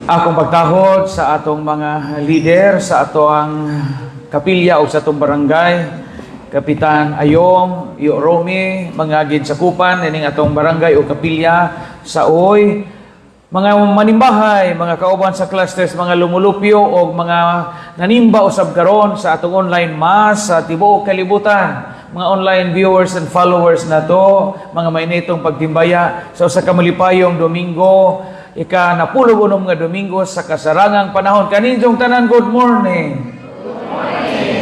Akong pagtahod sa atong mga leader, sa atong kapilya o sa atong barangay, Kapitan Ayong, Iyo Romy, mga ginsakupan, ining atong barangay o kapilya sa Uy, mga manimbahay, mga kauban sa clusters, mga lumulupyo o mga nanimba usab karon sa atong online mass sa tibuok kalibutan, mga online viewers and followers na to, mga mainitong pagtimbaya sa usa ka malipayong Domingo, ika napulog unom nga Domingo sa kasarangang panahon. Kaninyong tanan, good morning.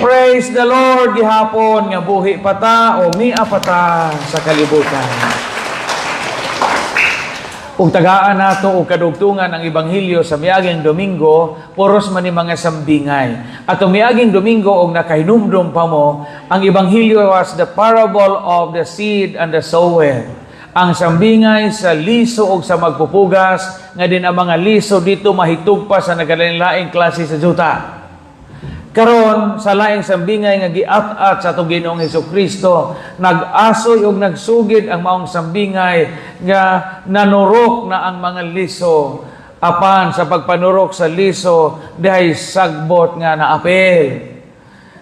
Praise the Lord, gihapon nga buhi pata o mia pata sa kalibutan. Ug tagaan nato og kadugtungan ang ebanghelyo sa miaging Domingo, puros man ni mga sambingay. At miaging Domingo og nakahinumdum pa mo, ang ebanghelyo was the parable of the seed and the sower. Ang sambingay sa liso og sa magpupugas, nga din ang mga liso dito mahitugpa sa nagalain-laing klase sa juta. Karon sa laing sambingay nga giat-at sa atong Ginoong Hesukristo, nag-asoy og nagsugid ang maong sambingay nga nanurok na ang mga liso. Apan sa pagpanurok sa liso, dahay sagbot nga naapil.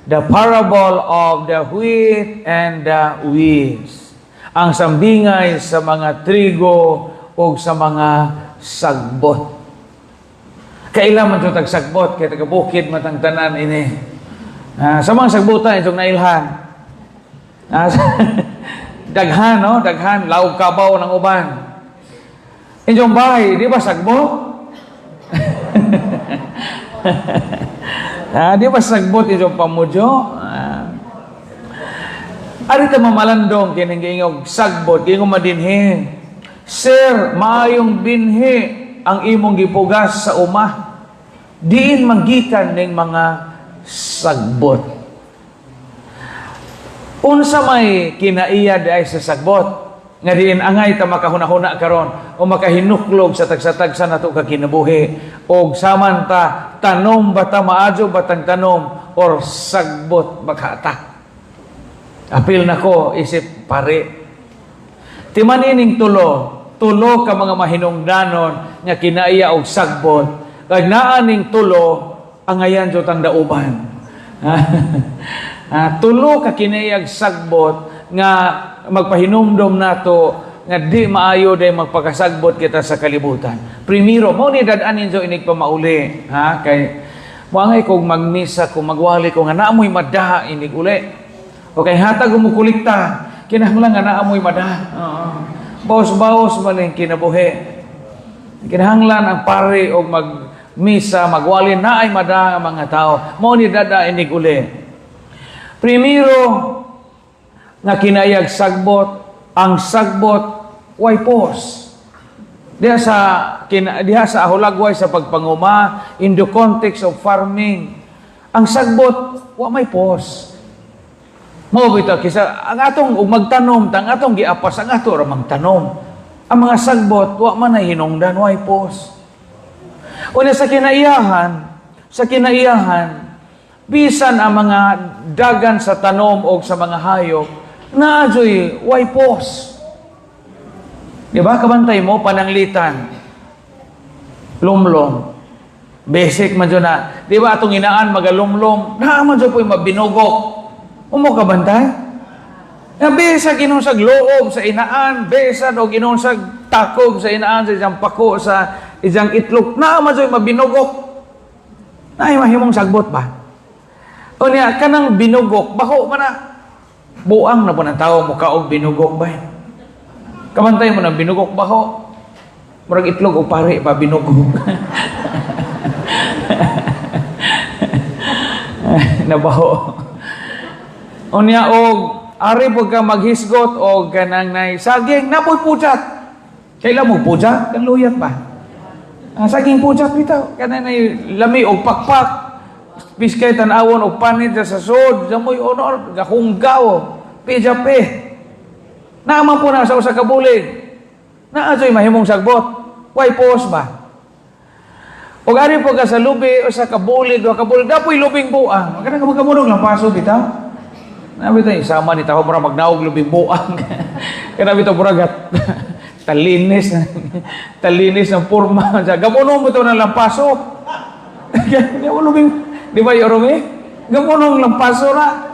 The parable of the wheat and the weeds. Ang sambingay sa mga trigo o sa mga sagbot. Kailan man ito tagsagbot, kaya tagabukid matang tanan ini. Sa mga sagbutan, itong nailhan. Daghan, no? Daghan, laog kabaw ng uban. Inyong bahay, di ba sagbot? Di ba sagbot inyong pamudyo? Arita mamalandong, kinang sagbot, gingong madinhi. Sir, maayong binhi ang imong gipugas sa umah. Diin manggikan ning mga sagbot. Unsa may kinaiya ay sa sagbot nga diin angay ta makahuna-huna karon o makahinuklog sa tagsa-tagsa nato ka kinabuhi og saman ta tanom bata maadyo batang tanom or sagbot bakata. Apil nako isip pare. Timanining tulo ka mga mahinungdanon nga kinaiya og sagbot. Kag naaning tulo ang ayan jud ang dauban. Tulo ka kinaiya og sagbot nga magpahinumdom nato nga di maayo day magpakasagbot kita sa kalibutan. Primero, mo ni dad-anin jo inig pamauli, kay moangay kog magmisa kung magwali ko nga naamoy madaha inig uli. O kay hatag mo kulikta, kinahanglan nga naamoy madaha. Bawas-bawas man ang kinabuhi. Kinahanglan ang pare o magmisa, magwalin na ay mada ang mga tao. Mo ni dada inig uli. Primero, nga kinayag sagbot, ang sagbot, way pos. Diha sa ahulagway sa pagpanguma, in the context of farming, ang sagbot, wa may pos. Mo bitaw kisa ang atong magtanom tang atong giapas ang ato ra magtanom. Ang mga sagbot wa man ay hinungdan way pos. Una sa kinaiyahan bisan ang mga dagan sa tanom o sa mga hayop naadyoy way pos. Di ba kabantay mo pananglitan. Lumlom. Basic man jud na. Di ba atong inaan magalumlom, na man jud po'y mabinugok. Umo ka bantay? Besa ginunsag loob sa inaan, besa o ginunsag takob sa inaan, sa isang pako, sa isang itlog, na mazoy mabinugok. Na mahimong sagbot ba? O niya, kanang binugok, bako man na. Buang na po ng tao mo kaog binugok ba? Kabantay mo ng binugok, bako. Murag itlog o pare pa binugok. Nabaho. Unya og ari pag ka maghisgot og kanang nay saging napoy pucat. Kailan mo pucat? Kan luyat pa. Saging pucat bitaw. Kanang nay lami og pakpak. Piskay tan-awon og panit sa sod, jamoy honor gahunggaw. Pijape. Naman po na sa usa ka bulig. Naadyoy mahimong sagbot. Way pos ba? Og ari pag ka sa lubi usa ka bulig, duha ka bulig, dapoy lubing buang. Kanang magamunog lang paso bitaw. Nabi tayo, sama ni tao mura magnaog lubing buang. Kaya nabi ito muragat. talinis, talinis ng porma. Gamunong mo ito ng lampaso. Di ba, Yorong Gamunong lampaso na.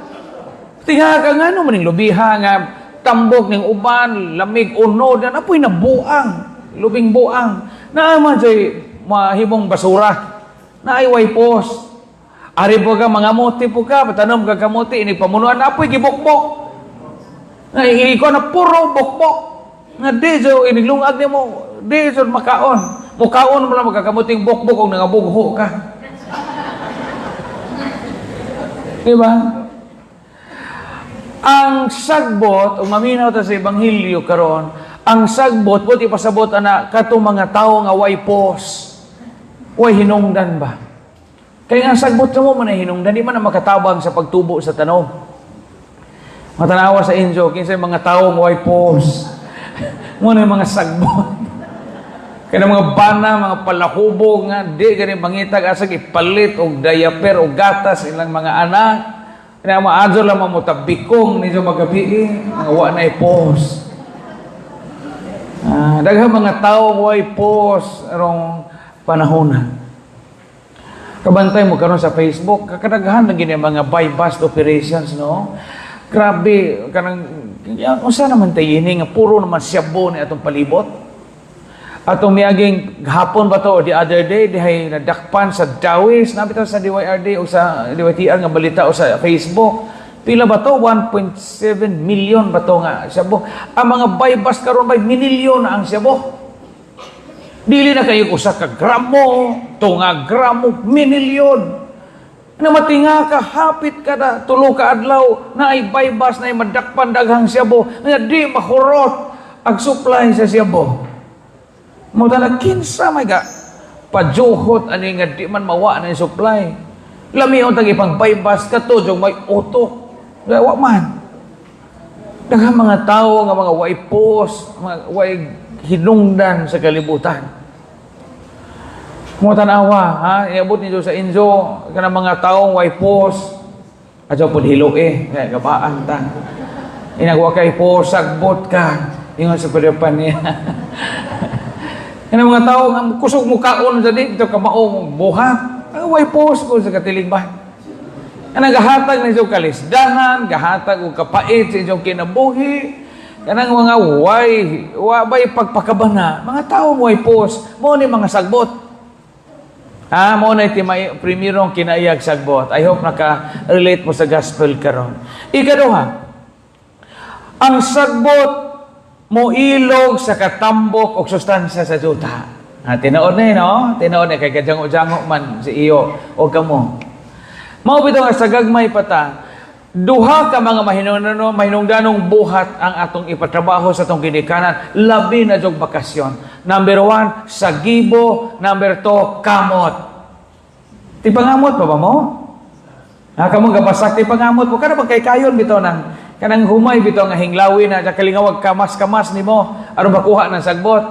Tinga ka nga, no, maning lubiha nga, tambok ng uban, lamig, unod, na apoy na buang, lubing buang. Naaman sa'y mahimong basura. Naaiway pos. Ari po ka, mga mote po ka, patanom ka kamote, inipamunuan, apoy gibokbok. Iko na puro bokbok. Nga di, so iniglungag niya mo, di, so makaon. Mukaon mo lang magkakamuting bokbok kung nangabugho ka. Diba? Ang sagbot, o maminaw ta sa Ebanghelyo karon, ang sagbot, buti pasabot ana, katong mga tao nga way pos, way hinungdan ba? Kaya nga sagbot mo man ay hinungdan, di man na makatabang sa pagtubo sa tanom. Matanawa sa inyo, kinsa mga tao nga way pos, muna yung mga sagbot. Kaya mga bana, mga palahubog nga, di ganun mangitag asag ipalit o diaper o gatas ilang mga anak. Kaya maadyo lang mamutabikong nito magabi, mga wa na ipos. Daghang mga tao way pos arong panahon. Kabantay mo karon sa Facebook, kakadaghan na gini mga buy-bust operations, no? Grabe, kanang, unsa naman tayo yun, nga puro naman siyabo ni atong palibot. Atong miyaging hapon ba to, the other day, dihay nadakpan sa Dawis, nabitaw sa DYRD o sa DYTR nga balita o sa Facebook. Pila ba to? 1.7 million ba to nga siyabo? Ang mga buy-bust karon by minilyon na ang siyabo. Dili na kayo usa ka gramo, tunga gramo, minilyon. Na matinga ka, hapit ka na, tulo ka adlaw, na ay buy-bust, na ay madakpan daghang siyabo, na di mahurot ang supply sa siyabo. Mo tala kinsa may ga pajuhot ani nga di man mawa na yung supply. Lami ang tagi pang buy-bust kato jung may utok. Wa man. Daghang mga tao nga mga way pos, mga way hinungdan sa kalibutan. Mo tanawa, ha, iabot niyo sa injo kana mga taong way pos. Adto pud hilo kay gabaan ta. Inagwa kay pos sagbot ka. Ingon sa padapan niya. Yan ang mga tao nga kusog mo kaon sa dito ka maong buhat. Ang way pos ko sa katiling ba. Ang gahatag na isang kalisdahan, gahatag o kapait sa isang kinabuhi. Kanang mga way pagpakabana. Mga tao mo ay pos. Mo ni mga sagbot. Mo na primirong kinaiyag sagbot. I hope naka-relate mo sa gospel karon. Ikaduha, ang sagbot mo ilog sa katambok o sustansya sa juta. Tinood na no? Tinood na kay kadyang-udyango man si iyo o kamo. Mao bitaw nga sa gagmay pata, duha ka mga mahinungdanong buhat ang atong ipatrabaho sa atong ginikanan, labi na jog bakasyon. Number 1, sagibo. Number 2, kamot. Tipangamot pa ba mo? Kamong gabasak tipangamot mo. Kada kay kayon bitaw nang kanang humay bitaw nga hinglawin na kalingawag kamas-kamas nimo aron makuha ng sagbot.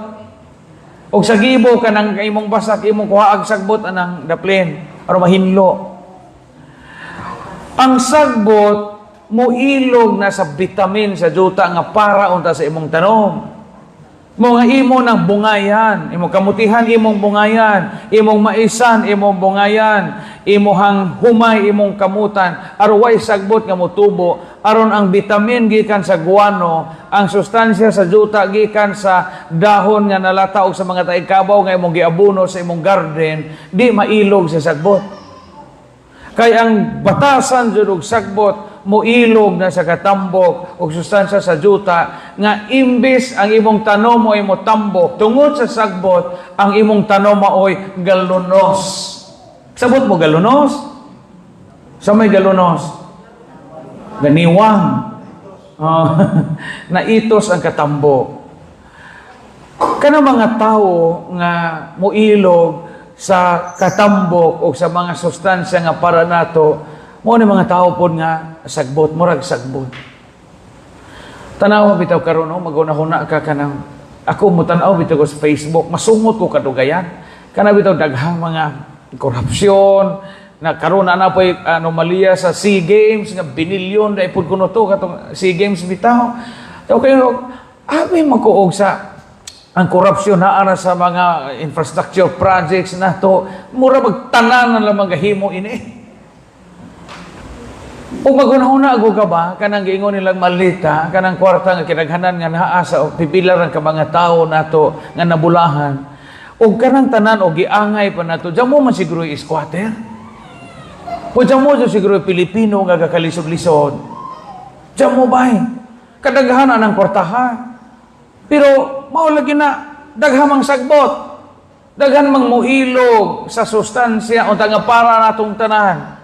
Og sa gibo kanang imong basak imong kuha ang sagbot anang daplin aron mahinlo. Ang sagbot mo ilog na sa vitamin sa juta nga para unta sa imong tanom. Mo nga imo ng bungayan, imong kamutihan imong bungayan, imong maisan imong bungayan, imuhang humay imong kamutan, arway sagbot nga motubo, aron ang vitamin gikan sa guano, ang sustansya sa juta gikan sa dahon nga nalata og sa mga taig-kabaw nga imong giabuno sa imong garden, di mailog sa sagbot. Kay ang batasan jud og sagbot moilog na sa katambok o sustansya sa juta nga imbis ang imong tanom mo ay mo tambok tungod sa sagbot ang imong tanom maoy galunos. Sabot mo galunos? Sa may galunos? Ganiwang. Naitos ang katambok. Kana mga tao nga moilog sa katambok o sa mga sustansya nga para nato, mo ni mga tao pod nga sagbot, murag sagbot. Tanaw bitaw karon maguna-huna ka kanang ako mo tanaw bitaw ko sa Facebook, masungot ko kadugayan. Kana bitaw daghang mga korupsyon na karon na po'y anomalya sa SEA Games nga binilyon dai pud kuno to katong SEA Games bitaw. Okay, abi makuog sa ang korupsyon naa sa mga infrastructure projects nato, mura magtanan na lang magahimo ini. Kung magunahuna ako ka ba, kanang giingon nilang malita, kanang kwarta nga kinaghanan nga naa sa pipilaran ka mga tao nato nga nabulahan, o kanang tanan o giangay pa nato, diyan mo man siguro squatter. O diyan mo siguro Pilipino nga gakalisod-lisod. Diyan mo ba? Kadaghanan ng kwartahan. Pero maulagi na, daghamang sagbot. Daghan mang muilog sa sustansya unta nga para natong tanan.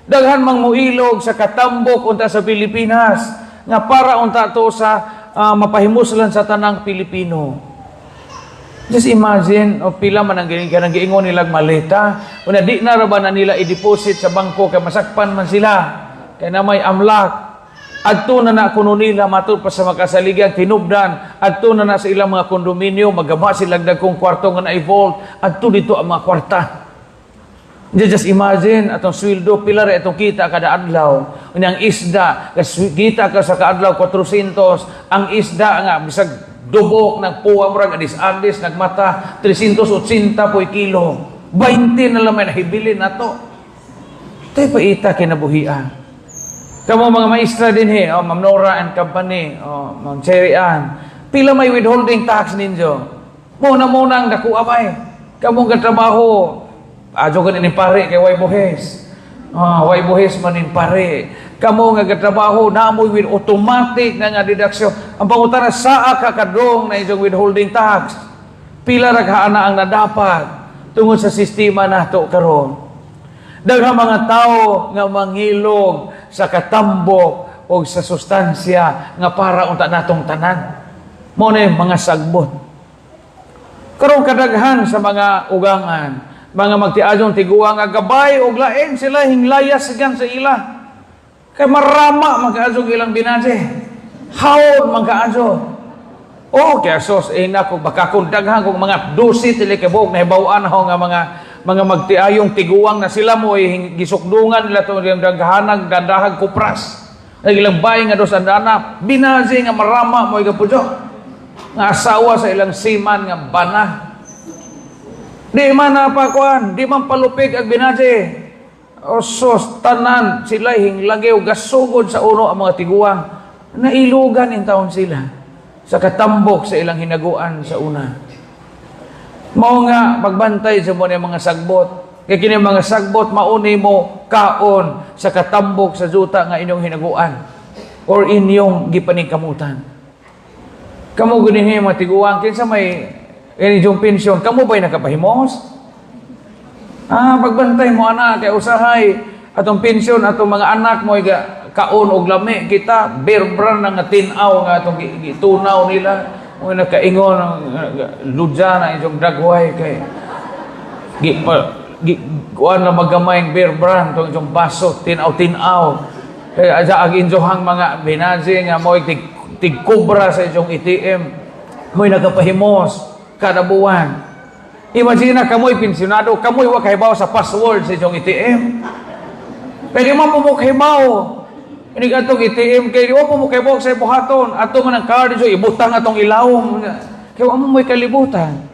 Daghan mang muilog sa katambok unta sa Pilipinas nga para unta to sa mapahimuslan sa tanang Pilipino. Just imagine, pila man ang giingon nilang malita, una di na ra ba na nila i-deposit sa bangko kay masakpan man sila, kay na may amlak. Adto na na kuno nila matud pa sa makasaligang tinubdan, adto na na sa ilang mga kondominyo, magama sila dagkong kwarto nga na-evolve, adto dito ang mga kwarta. Just imagine, atong sweldo, pila ra itong kita kada adlaw. Ang isda, kita ka sa kaadlaw 400, ang isda nga, bisag dubok, nagpuwa mo rin, adis-adis, nagmata, 380 po kilo. 20 na lang may nahibilin na to. Ito'y paita kinabuhian. Kamu mga maestra din Ma'am Nora and Company, Ma'am Cherry Ann, pila may withholding tax ninyo? Muna ang dakuha ba Kamu nga trabaho, adyo ka ni pare kay Way Buhes. Way Buhes man in pare. Kamu nga trabaho, naamoy with automatic nga deduction. Ang pangutana, saa ka kadong na inyong withholding tax? Pila raghaana ang nadapat tungod sa sistema nato karon. Daghang mga tao nga mangilog sa katambok o sa sustansya nga para unta natong tanan. Mao na mga sagbot. Karon kadaghan sa mga ugangan, mga magtiadong tiguang nga gabay og lain sila hinglayas gan sa ila. Kay marama magkaadyo ilang binase. Hawod magkaadyo. Kaya sos nako baka kun daghan kog mga dusi tili kay buok nahibaw-an ho nga mga magtiayong tiguang na sila mo gisukdungan nila to yung daghanag dandahag kupras. Ilang bay nga dos andana binazi nga marama mo igapujo. Nga asawa sa ilang siman nga bana. Di man napakuan, di man palupig ag binazi. Sos tanan sila hinglagay gasugod sa uno ang mga tiguang. Nailugan in taon sila sa katambok sa ilang hinaguan sa una. Mao nga pagbantay sa mo mga sagbot. Kay kini mga sagbot mauni mo kaon sa katambok sa juta nga inyong hinaguan or inyong gipaningkamutan. Kamo gunihi mga tiguang kinsa may inyong pensyon, kamo ba'y nakapahimos? Pagbantay mo anak kay usahay atong pensyon atong mga anak mo kaon og lami kita bear brand nga tinaw nga atong gitunaw nila. Kung nakaingon ludya na isang dragway kay kuan na magamayng beer brand itong isang baso tinaw kaya aja ag injohang mga binazi nga mo tigkubra sa isang ATM mo'y nagapahimos kada buwan. Imagine na kamoy pensionado, kamoy wa kahibaw sa password sa isang ATM. Kaya di man mo kahibaw. Ini atong ATM kay di mo kay box sa buhaton ato man ang card so ibutang atong ilawom kay amo mo'y kalibutan.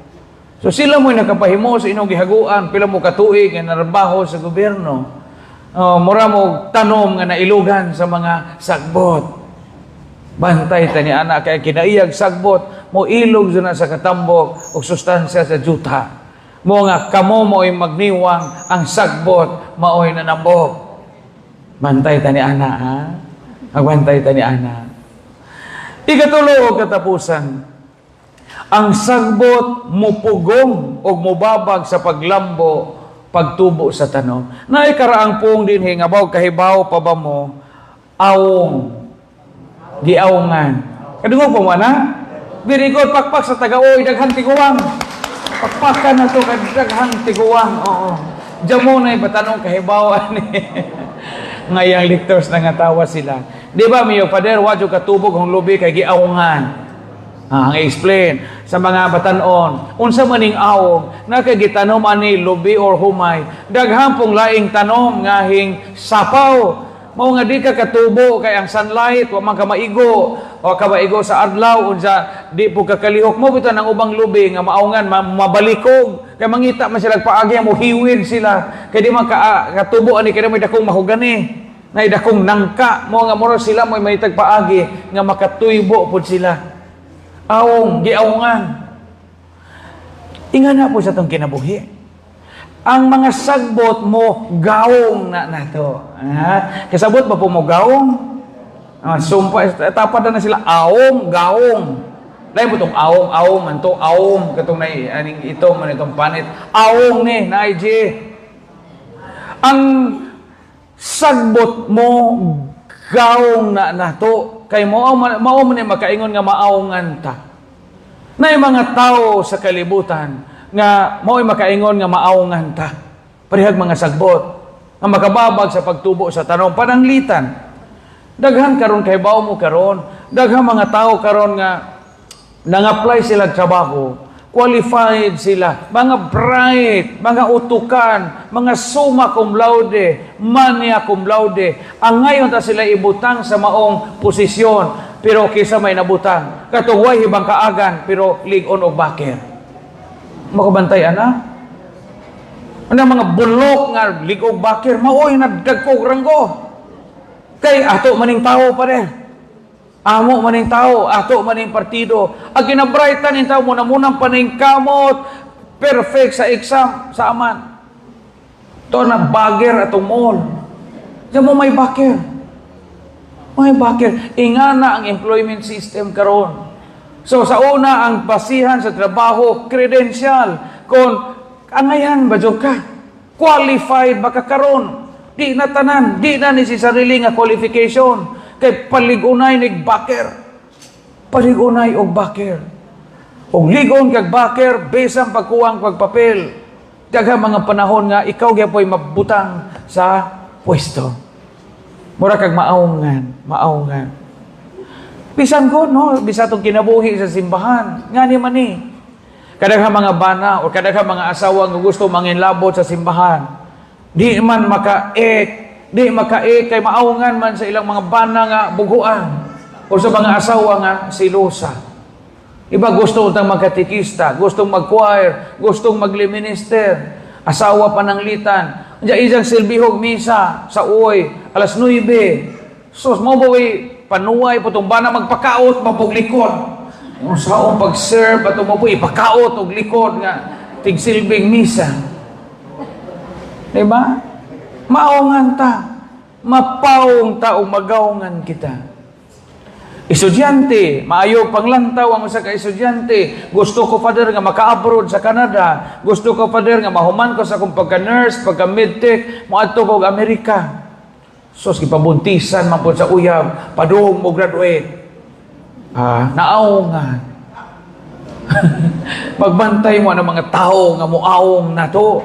So sila mo'y nakapahimo sa inyong gihaguan pila mo katuig nga narbaho sa gobyerno. Mura mo tanom nga nailugan sa mga sagbot. Bantay ta ni anak kay kinaiyag sagbot mo ilog na sa katambok o sustansya sa juta. Mo nga kamo mo'y magniwang ang sagbot maoy nanambok. Bantay ta ni ana, ha? Magbantay ta ni ana. Ikatulo katapusan. Ang sagbot mupugong o mubabag sa paglambo, pagtubo sa tanom. Naay karaang pong din hingabaw, kahibaw pa ba mo, awong, giawngan. Kadungo po mo na? Very good, pakpak sa taga-oy, daghang tiguang. Pakpakan na to, daghang tiguang. Oo. Diyan mo na ibatanong kahibawan ngayang lectors na nga tawa sila. Di ba, miyo, Pader, wadyo katubog ang lubi kay giawngan. Ang explain sa mga batanon, unsa maning awog, nakagitanom ani lubi or humay, daghang pong laing tanom ngahing sapaw, Mao nga di ka katubo kay ang sunlight wa man ka maigo o ka maigo sa adlaw unsa di po ka kalihok mo bitan ang ubang lubi nga maungan mabalikog kay mangita man sila paagi mo hiwid sila kay di man katubo ani kay may dakong mahugani nay dakong nangka mo nga moro sila may mahitag paagi nga makatuybo pud sila awong giawngan ingana po sa tong kinabuhi. Ang mga sagbot mo, gawong na nato. Kasabot ba po mo gawong? Tapad na sila, awong, gawong. Dahil po itong awong, man to, awong, katong na, aning ito, man itong panit. Awong ni, na-IG. Ang sagbot mo, gawong na nato. Kay mo ni makaingon nga maawngan ta. Na yung mga tao sa kalibutan, nga mo'y makaingon nga maawngan ta. Parihag mga sagbot nga makababag sa pagtubo sa tanong pananglitan. Daghan karon kay bawo mo karon, daghan mga tao karon nga nang-apply sila trabaho, qualified sila, mga bright, mga utukan, mga summa cum laude, mania cum laude. Ang ngayon ta sila ibutang sa maong posisyon, pero kisa may nabutang. Katong way hibang kaagan, pero ligon og baker. Makabantay ana ano mga bulok nga ligog bakir maoy nagdagkog ranggo kay ato maning tao pa rin amo maning tao ato maning partido ang ginabrightan in tao muna munang paning kamot perfect sa exam sa aman to na bagger atong mall diyan mo may bakir ingana ang employment system karon. So sa una ang basihan sa trabaho, credential. Kung angayan ba ka? Qualified ba ka karon? Di na tanan, di na ni si sarili nga qualification. Kay paligunay nig baker. Paligunay og baker. Og ligon kag baker besang pagkuwang pagpapel. Daghang mga panahon nga ikaw gyapon mabutang sa pwesto. Mura kag maawngan. Bisan ko, no? Bisan itong kinabuhi sa simbahan. Nga ni man eh. Kadaghan mga bana o kadaghan mga asawa nga gusto manginlabot sa simbahan. Di man makaek kay maawngan man sa ilang mga bana nga buguan. O sa mga asawa nga silosa. Iba gusto utang magkatikista, gustong mag-choir, gustong magli-minister, asawa pananglitan. Diyan isang silbihog misa sa uoy, alas 9. Sus, mo ba panuway po itong bana magpakaot, mapuglikod. Yung saong pag-serve, at mo po ipakaot o likod nga, tigsilbing misa. Diba? Maawngan ta. Mapawong ta o magawngan kita. Estudyante, maayo panglantaw ang usa ka estudyante. Gusto ko, Father, nga maka-abroad sa Canada. Gusto ko, Father, nga mahuman ko sa akong pagka-nurse, pagka-medtech, moadto ko Amerika. Sos, ipabuntisan man po sa uyab, padung mo graduate. Naawngan. Magbantay mo ng mga tao nga muawong na to.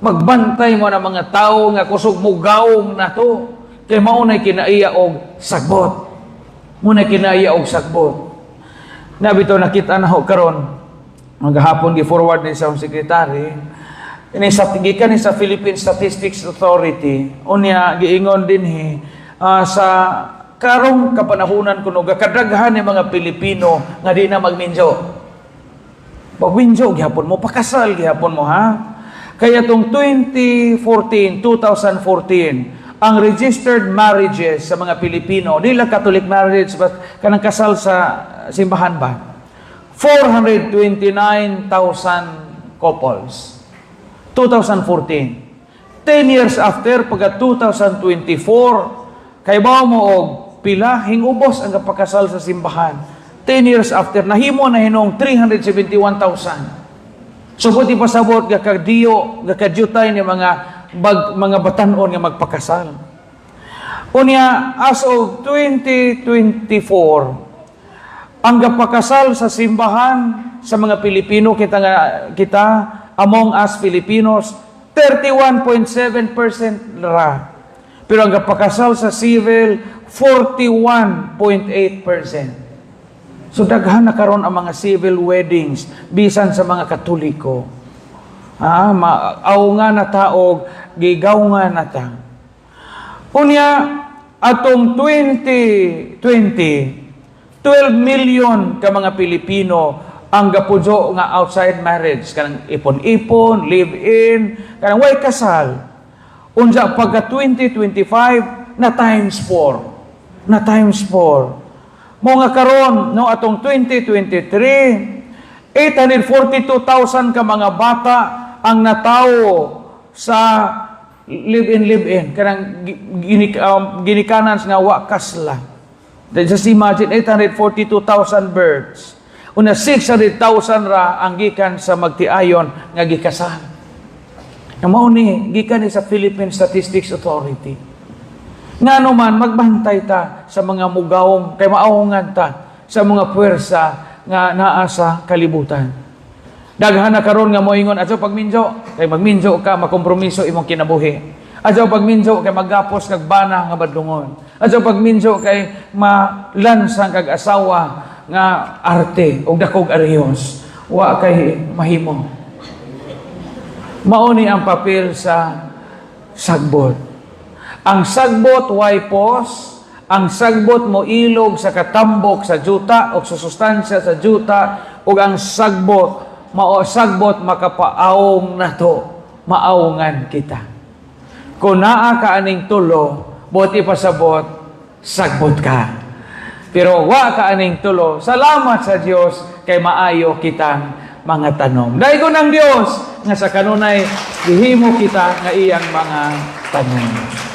Magbantay mo ng mga tao nga kusog mo gawong na to. Kaya maunay kinaiya og sagbot. Muna kinaiya og sagbot. Nabito nakita na ho karon. Maghapon gi-forward ni sa sekretary. Gikan ni sa Philippine Statistics Authority, unya giingon din sa karong kapanahunan kuno kadaghan ni mga Pilipino nga di na magminjo. Pagminjo gihapon mo, pakasal gihapon mo ha. Kaya tong 2014, ang registered marriages sa mga Pilipino, di lang Catholic marriage but kanang kasal sa simbahan ba? 429,000 couples. 2014. 10 years after, pagka 2024, kay bawa mo og pila, hingubos ang kapakasal sa simbahan. 10 years after, nahimo na hinong 371,000. So, buti pasabot, gakadyutay ni mga batanon nga magpakasal. Unya, as of 2024, ang kapakasal sa simbahan sa mga Pilipino, kita among us Filipinos, 31.7% ra. Pero ang kapakasal sa civil, 41.8%. So daghan na karon ang mga civil weddings bisan sa mga Katoliko. Maawngan na taog, gigawngan na ta. Unya, atong 2020, 12 million ka mga Pilipino ang gapudzo nga outside marriage, kanang ipon-ipon, live-in, kanang way kasal. Unsa pagka 2025 na times 4. Na times 4. Mo nga karon no atong 2023, 842,000 ka mga bata ang natawo sa live-in kanang ginikanan nga wa kasla. Just imagine 842,000 births. Una 600,000 ra ang gikan sa magtiayon nga gikasal. Na mao ni gikan ni sa Philippine Statistics Authority. Ngano man magbantay ta sa mga mugawong kay maawongan ta sa mga puwersa nga naa sa kalibutan. Daghan na karon nga moingon adto pagminjo, kay magminjo ka makompromiso imong kinabuhi. Adto pagminjo kay maggapos kag bana nga badlungon. Adto pagminjo kay malansang kag asawa nga arte ug dakog arehos. Wa kay mahimo. Mao ni ang papel sa sagbot. Ang sagbot way pos, ang sagbot mo ilog sa katambok sa juta o sa sustansya sa juta ug ang sagbot makapaawong na to, maawongan kita. Kung naa ka aning tulo, buti pasabot, sagbot ka. Pero wa ka aning tulo, salamat sa Dios kay maayo kitang mga tanom. Dahil ko ng Dios nga sa kanunay, gihimo kita nga iyang mga tanom.